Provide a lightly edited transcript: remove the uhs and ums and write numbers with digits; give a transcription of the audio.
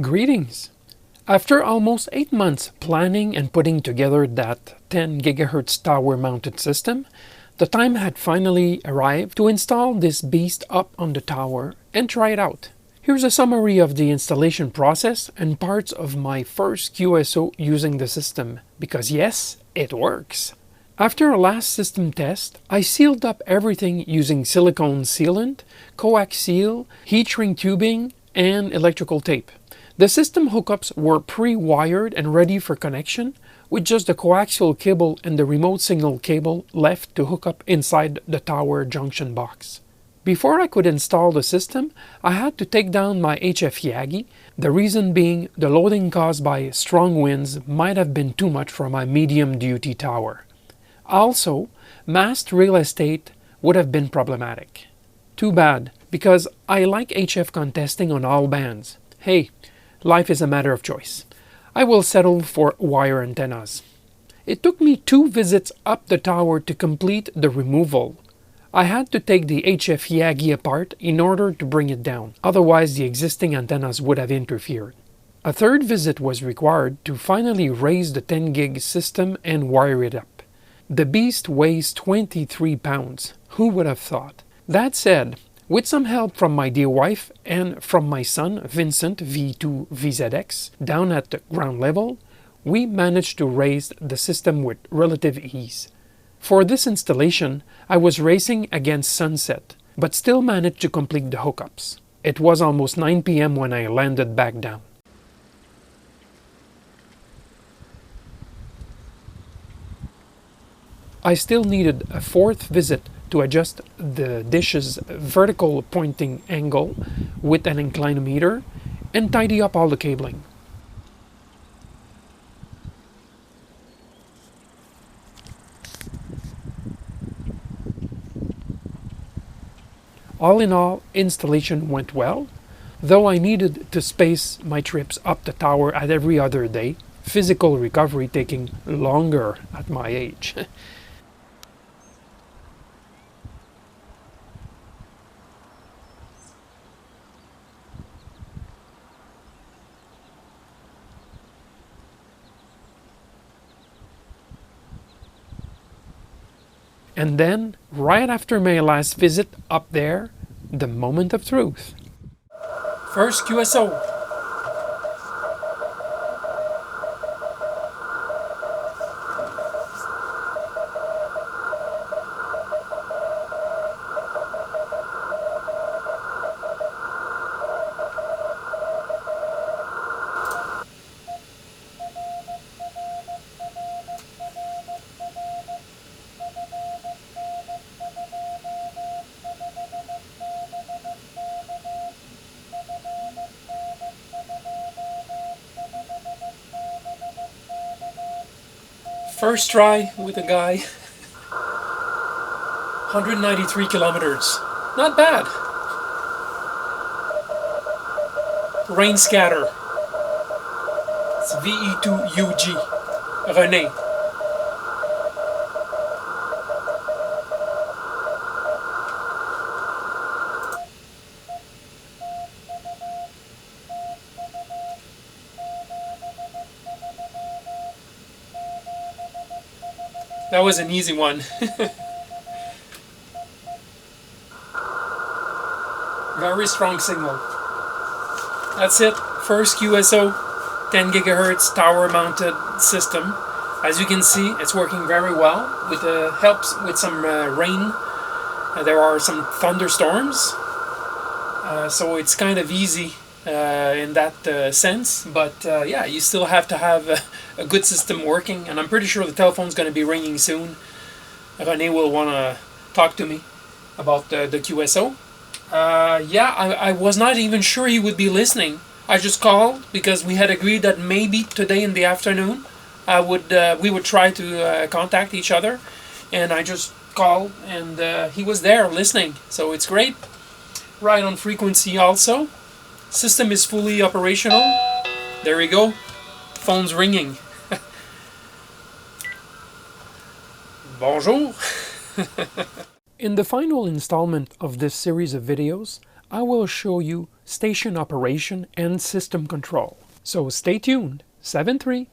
Greetings! After almost 8 months planning and putting together that 10 GHz tower mounted system, the time had finally arrived to install this beast up on the tower and try it out. Here's a summary of the installation process and parts of my first QSO using the system, because yes, it works. After a last system test, I sealed up everything using silicone sealant, coax seal, heat shrink tubing, and electrical tape. The system hookups were pre-wired and ready for connection, with just the coaxial cable and the remote signal cable left to hook up inside the tower junction box. Before I could install the system, I had to take down my HF Yagi, the reason being the loading caused by strong winds might have been too much for my medium-duty tower. Also, masked real estate would have been problematic. Too bad, because I like HF contesting on all bands. Hey, life is a matter of choice. I will settle for wire antennas. It took me 2 visits up the tower to complete the removal. I had to take the HF Yagi apart in order to bring it down, otherwise the existing antennas would have interfered. A 3rd visit was required to finally raise the 10 gig system and wire it up. The beast weighs 23 pounds. Who would have thought? That said, with some help from my dear wife and from my son Vincent V2VZX down at the ground level, we managed to raise the system with relative ease. For this installation, I was racing against sunset, but still managed to complete the hookups. It was almost 9 p.m. when I landed back down. I still needed a 4th visit to adjust the dish's vertical pointing angle with an inclinometer and tidy up all the cabling. All in all, installation went well, though I needed to space my trips up the tower at every other day, physical recovery taking longer at my age. And then, right after my last visit up there, the moment of truth. First QSO. First try with a guy. 193 kilometers. Not bad. Rain scatter. It's VE2UG. René. That was an easy one. Very strong signal. That's it. First QSO 10 GHz tower mounted system. As you can see, it's working very well. With helps with some rain. There are some thunderstorms. So it's kind of easy in that sense, but yeah, you still have to have a good system working, and I'm pretty sure the telephone's going to be ringing soon. René will want to talk to me about the QSO. Yeah, I was not even sure he would be listening. I just called because we had agreed that maybe today in the afternoon we would try to contact each other, and I just called and he was there listening, so it's great. Right on frequency also. System is fully operational. There we go. Phone's ringing. Bonjour. In the final installment of this series of videos, I will show you station operation and system control. So stay tuned. 7-3.